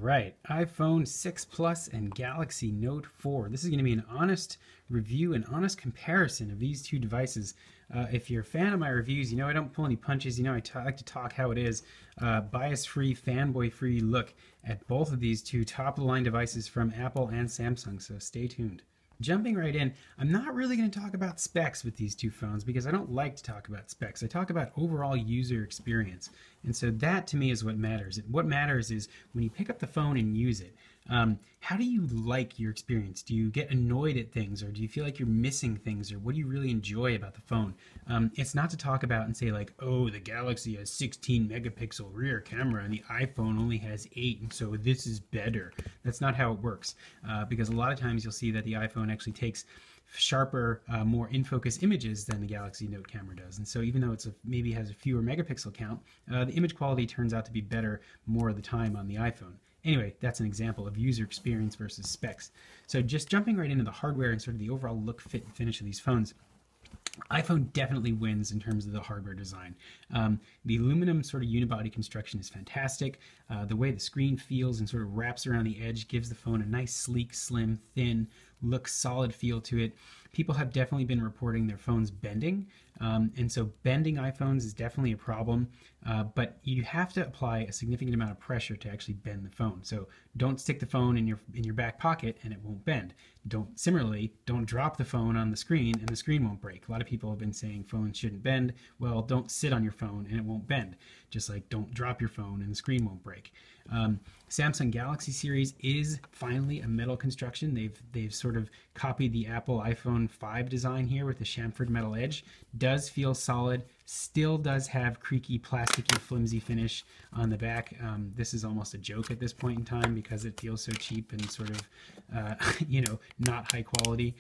right, iPhone 6 Plus and Galaxy Note 4. This is going to be an honest review, an honest comparison of these two devices. If you're a fan of my reviews, you know I don't pull any punches. You know I like to talk how it is. Bias-free, fanboy-free look at both of these two top-of-the-line devices from Apple and Samsung, so stay tuned. Jumping right in, I'm not really going to talk about specs with these two phones because I don't like to talk about specs. I talk about overall user experience. And so that to me is what matters. What matters is when you pick up the phone and use it, how do you like your experience? Do you get annoyed at things, or do you feel like you're missing things, or what do you really enjoy about the phone? It's not to talk about and say like, oh, the Galaxy has 16 megapixel rear camera and the iPhone only has 8, and so this is better. That's not how it works, because a lot of times you'll see that the iPhone actually takes sharper, more in-focus images than the Galaxy Note camera does. And so even though it's maybe has a fewer megapixel count, the image quality turns out to be better more of the time on the iPhone. Anyway, that's an example of user experience versus specs. So just jumping right into the hardware and sort of the overall look, fit, and finish of these phones, iPhone definitely wins in terms of the hardware design. The aluminum sort of unibody construction is fantastic. The way the screen feels and sort of wraps around the edge gives the phone a nice, sleek, slim, thin, look solid feel to it. People have definitely been reporting their phones bending, and so bending iPhones is definitely a problem, but you have to apply a significant amount of pressure to actually bend the phone. So don't stick the phone in your back pocket and it won't bend. Similarly, don't drop the phone on the screen and the screen won't break. A lot of people have been saying phones shouldn't bend. Well, don't sit on your phone and it won't bend. Just like don't drop your phone and the screen won't break. Samsung Galaxy series is finally a metal construction. They've sort of copied the Apple iPhone 5 design here with the chamfered metal edge. Does feel solid, still does have creaky, plasticky, flimsy finish on the back. This is almost a joke at this point in time because it feels so cheap and sort of, not high quality.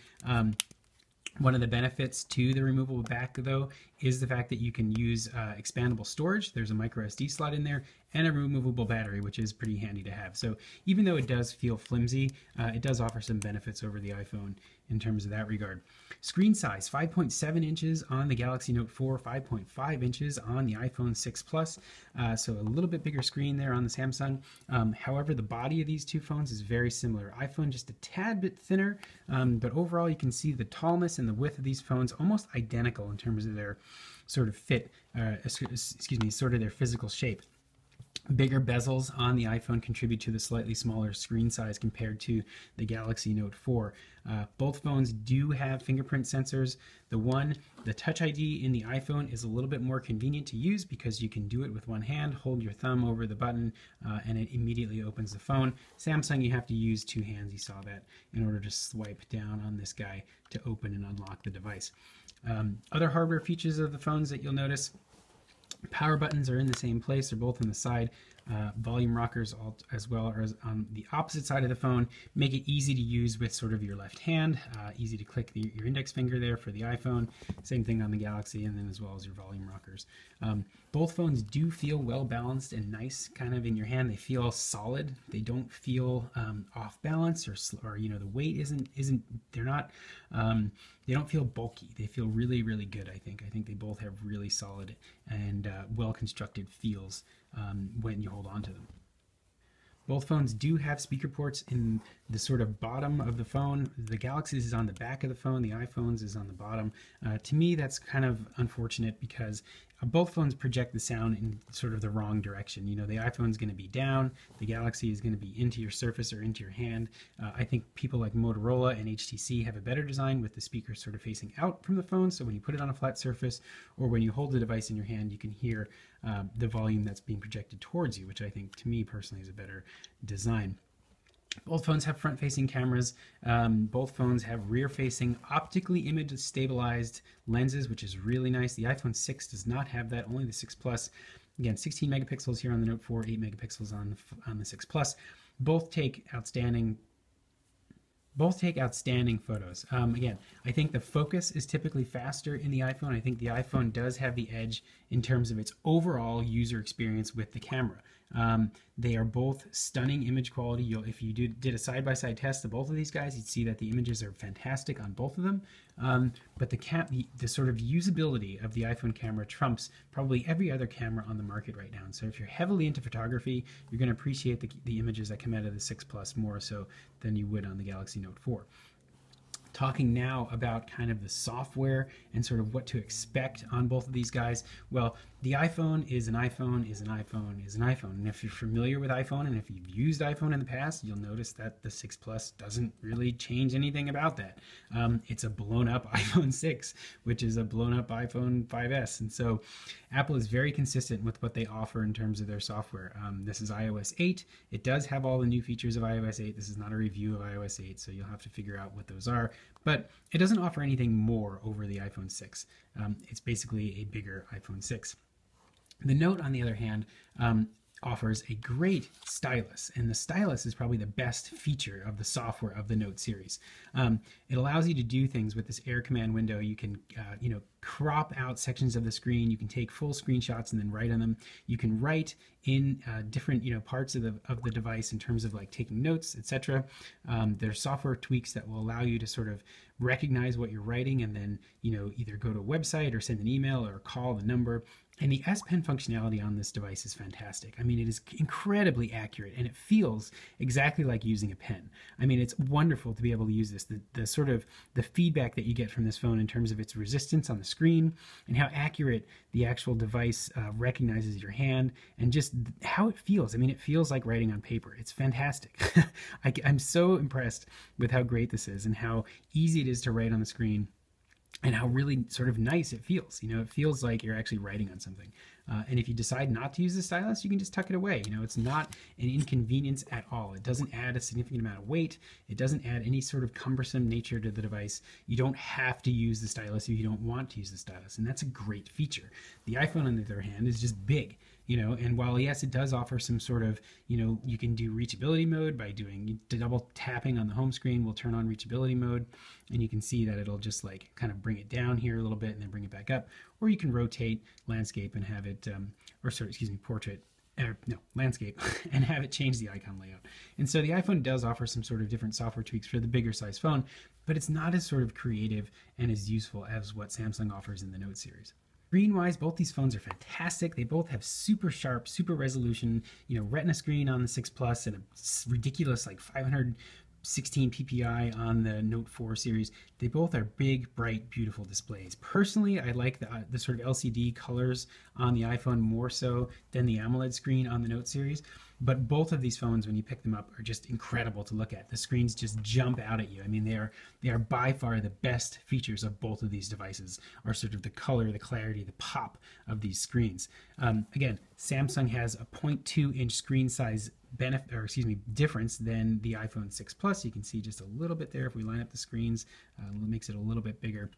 One of the benefits to the removable back, though, is the fact that you can use expandable storage. There's a micro SD slot in there and a removable battery, which is pretty handy to have. So even though it does feel flimsy, it does offer some benefits over the iPhone in terms of that regard. Screen size, 5.7 inches on the Galaxy Note 4, 5.5 inches on the iPhone 6 Plus, so a little bit bigger screen there on the Samsung. However, the body of these two phones is very similar. iPhone just a tad bit thinner, but overall you can see the tallness and the width of these phones almost identical in terms of their sort of fit, sort of their physical shape. Bigger bezels on the iPhone contribute to the slightly smaller screen size compared to the Galaxy Note 4. Both phones do have fingerprint sensors. The Touch ID in the iPhone is a little bit more convenient to use because you can do it with one hand, hold your thumb over the button, and it immediately opens the phone. Samsung, you have to use two hands, you saw that, in order to swipe down on this guy to open and unlock the device. Other hardware features of the phones that you'll notice: power buttons are in the same place, they're both on the side. Volume rockers as well as on the opposite side of the phone make it easy to use with sort of your left hand, easy to click your index finger there for the iPhone, same thing on the Galaxy, and then as well as your volume rockers. Both phones do feel well balanced and nice kind of in your hand. They feel solid, they don't feel off balance or the weight they don't feel bulky. They feel really, really good. I think they both have really solid and well constructed feels when you hold on to them. Both phones do have speaker ports in the sort of bottom of the phone. The Galaxy's is on the back of the phone, the iPhone's is on the bottom. To me, that's kind of unfortunate because both phones project the sound in sort of the wrong direction. You know, the iPhone's going to be down, the Galaxy is going to be into your surface or into your hand. I think people like Motorola and HTC have a better design with the speakers sort of facing out from the phone, so when you put it on a flat surface or when you hold the device in your hand, you can hear the volume that's being projected towards you, which I think, to me personally, is a better design. Both phones have front-facing cameras. Both phones have rear-facing, optically image-stabilized lenses, which is really nice. The iPhone 6 does not have that, only the 6 Plus. Again, 16 megapixels here on the Note 4, 8 megapixels on the 6 Plus. Both take outstanding photos. Again, I think the focus is typically faster in the iPhone. I think the iPhone does have the edge in terms of its overall user experience with the camera. They are both stunning image quality. If you did a side-by-side test of both of these guys, you'd see that the images are fantastic on both of them. But the sort of usability of the iPhone camera trumps probably every other camera on the market right now. And so if you're heavily into photography, you're going to appreciate the images that come out of the 6 Plus more so than you would on the Galaxy Note 4. Talking now about kind of the software and sort of what to expect on both of these guys. Well, the iPhone is an iPhone is an iPhone is an iPhone. And if you're familiar with iPhone and if you've used iPhone in the past, you'll notice that the 6 Plus doesn't really change anything about that. It's a blown up iPhone 6, which is a blown up iPhone 5S. And so Apple is very consistent with what they offer in terms of their software. This is iOS 8. It does have all the new features of iOS 8. This is not a review of iOS 8, so you'll have to figure out what those are. But it doesn't offer anything more over the iPhone 6. It's basically a bigger iPhone 6. The Note, on the other hand, offers a great stylus, and the stylus is probably the best feature of the software of the Note series. It allows you to do things with this Air Command window. You can, crop out sections of the screen. You can take full screenshots and then write on them. You can write in different, parts of the device in terms of like taking notes, etc. There's software tweaks that will allow you to sort of recognize what you're writing and then, either go to a website or send an email or call the number. And the S Pen functionality on this device is fantastic. I mean, it is incredibly accurate and it feels exactly like using a pen. I mean, it's wonderful to be able to use this. The sort of the feedback that you get from this phone in terms of its resistance on the screen and how accurate the actual device recognizes your hand and just how it feels. I mean, it feels like writing on paper. It's fantastic. I'm so impressed with how great this is and how easy it is to write on the screen, and how really sort of nice it feels. It feels like you're actually writing on something. And if you decide not to use the stylus, you can just tuck it away. It's not an inconvenience at all. It doesn't add a significant amount of weight. It doesn't add any sort of cumbersome nature to the device. You don't have to use the stylus if you don't want to use the stylus, and that's a great feature. The iPhone, on the other hand, is just big. And while yes, it does offer some sort of, you can do reachability mode by doing double tapping on the home screen will turn on reachability mode, and you can see that it'll just like kind of bring it down here a little bit and then bring it back up, or you can rotate landscape and have it, portrait, landscape, and have it change the icon layout. And so the iPhone does offer some sort of different software tweaks for the bigger size phone, but it's not as sort of creative and as useful as what Samsung offers in the Note series. Screen-wise, both these phones are fantastic. They both have super sharp, super resolution, Retina screen on the 6 Plus and a ridiculous like 516 ppi on the Note 4 series. They both are big, bright, beautiful displays. Personally, I like the sort of LCD colors on the iPhone more so than the AMOLED screen on the Note series. But both of these phones, when you pick them up, are just incredible to look at. The screens just jump out at you. I mean, they are by far the best features of both of these devices are sort of the color, the clarity, the pop of these screens. Again, Samsung has a 0.2-inch screen size difference than the iPhone 6 Plus. You can see just a little bit there if we line up the screens. It makes it a little bit bigger.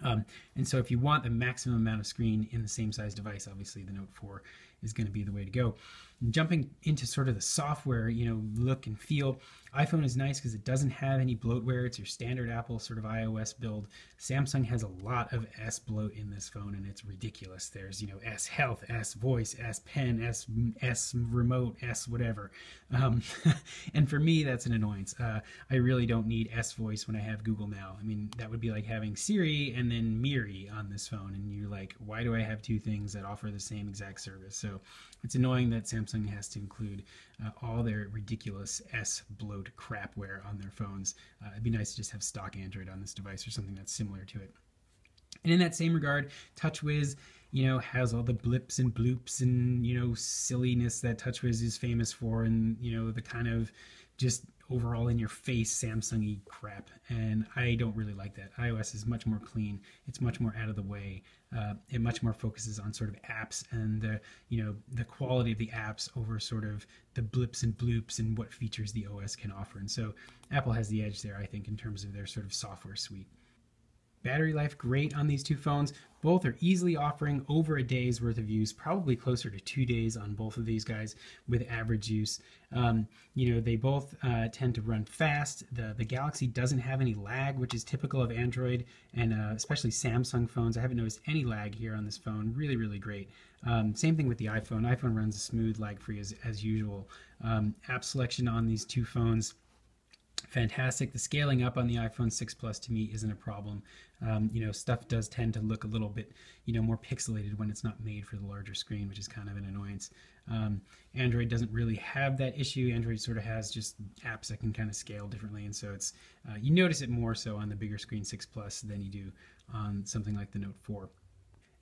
And so if you want the maximum amount of screen in the same size device, obviously the Note 4 is going to be the way to go. And jumping into sort of the software, look and feel, iPhone is nice because it doesn't have any bloatware. It's your standard Apple sort of iOS build. Samsung has a lot of S bloat in this phone, and it's ridiculous. There's, S Health, S Voice, S Pen, S Remote, S whatever. And for me, that's an annoyance. I really don't need S Voice when I have Google Now. I mean, that would be like having Siri and then Miri on this phone, and you're like, why do I have two things that offer the same exact service? So it's annoying that Samsung has to include all their ridiculous S bloat crapware on their phones. It'd be nice to just have stock Android on this device or something that's similar to it. And in that same regard, TouchWiz, has all the blips and bloops and, silliness that TouchWiz is famous for, and, the kind of just overall in your face Samsung-y crap, and I don't really like that. iOS is much more clean. It's much more out of the way. It much more focuses on sort of apps and the quality of the apps over sort of the blips and bloops and what features the OS can offer. And so Apple has the edge there, I think, in terms of their sort of software suite. Battery life, great on these two phones. Both are easily offering over a day's worth of use, probably closer to 2 days on both of these guys with average use. They both tend to run fast. The Galaxy doesn't have any lag, which is typical of Android and especially Samsung phones. I haven't noticed any lag here on this phone. Really, really great. Same thing with the iPhone. iPhone runs smooth, lag-free as usual. App selection on these two phones, fantastic. The scaling up on the iPhone 6 Plus to me isn't a problem. Stuff does tend to look a little bit, more pixelated when it's not made for the larger screen, which is kind of an annoyance. Android doesn't really have that issue. Android sort of has just apps that can kind of scale differently, and so it's you notice it more so on the bigger screen 6 Plus than you do on something like the Note 4.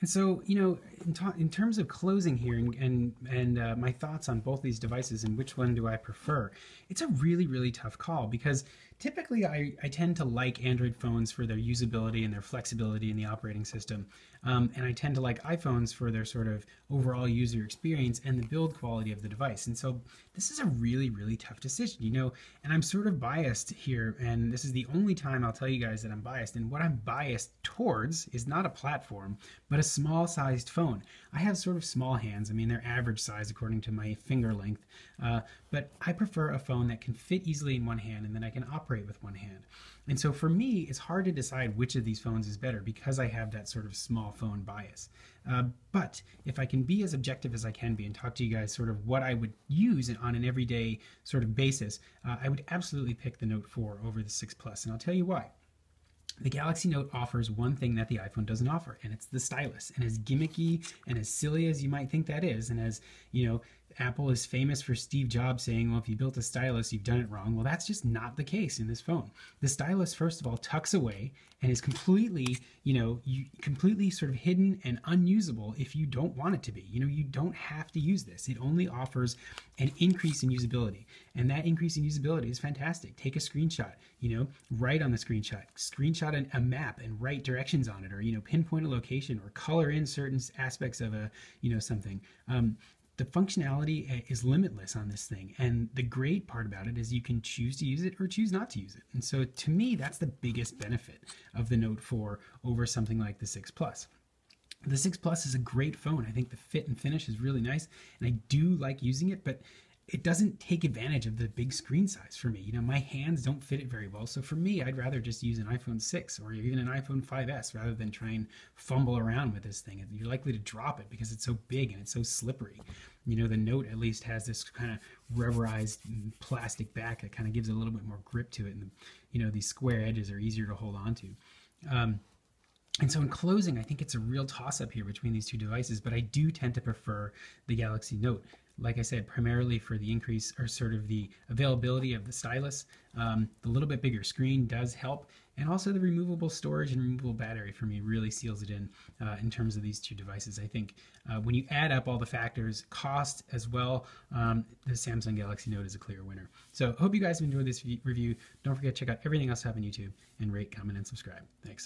And so, in terms of closing here and my thoughts on both these devices and which one do I prefer, it's a really, really tough call because typically I tend to like Android phones for their usability and their flexibility in the operating system. And I tend to like iPhones for their sort of overall user experience and the build quality of the device. And so this is a really, really tough decision, and I'm sort of biased here. And this is the only time I'll tell you guys that I'm biased. And what I'm biased towards is not a platform, but a small sized phone. I have sort of small hands. I mean, they're average size according to my finger length. But I prefer a phone that can fit easily in one hand and then I can operate with one hand. And so for me, it's hard to decide which of these phones is better because I have that sort of small phone bias. But if I can be as objective as I can be and talk to you guys sort of what I would use on an everyday sort of basis, I would absolutely pick the Note 4 over the 6 Plus. And I'll tell you why. The Galaxy Note offers one thing that the iPhone doesn't offer, and it's the stylus. And as gimmicky and as silly as you might think that is, and as, Apple is famous for Steve Jobs saying, well, if you built a stylus, you've done it wrong. Well, that's just not the case in this phone. The stylus, first of all, tucks away and is completely, completely sort of hidden and unusable if you don't want it to be. You don't have to use this. It only offers an increase in usability. And that increase in usability is fantastic. Take a screenshot, write on the screenshot a map and write directions on it, or, pinpoint a location or color in certain aspects of a, something. The functionality is limitless on this thing, and the great part about it is you can choose to use it or choose not to use it. And so to me, that's the biggest benefit of the Note 4 over something like the 6 Plus. The 6 Plus is a great phone. I think the fit and finish is really nice, and I do like using it, but it doesn't take advantage of the big screen size for me. My hands don't fit it very well. So for me, I'd rather just use an iPhone 6 or even an iPhone 5S rather than try and fumble around with this thing. You're likely to drop it because it's so big and it's so slippery. The Note at least has this kind of rubberized plastic back that kind of gives it a little bit more grip to it. And, these square edges are easier to hold on to. And so in closing, I think it's a real toss-up here between these two devices, but I do tend to prefer the Galaxy Note. Like I said, primarily for the increase or sort of the availability of the stylus. The little bit bigger screen does help, and also the removable storage and removable battery for me really seals it in terms of these two devices. I think when you add up all the factors, cost as well, the Samsung Galaxy Note is a clear winner. So I hope you guys have enjoyed this review. Don't forget to check out everything else I have on YouTube, and rate, comment, and subscribe. Thanks.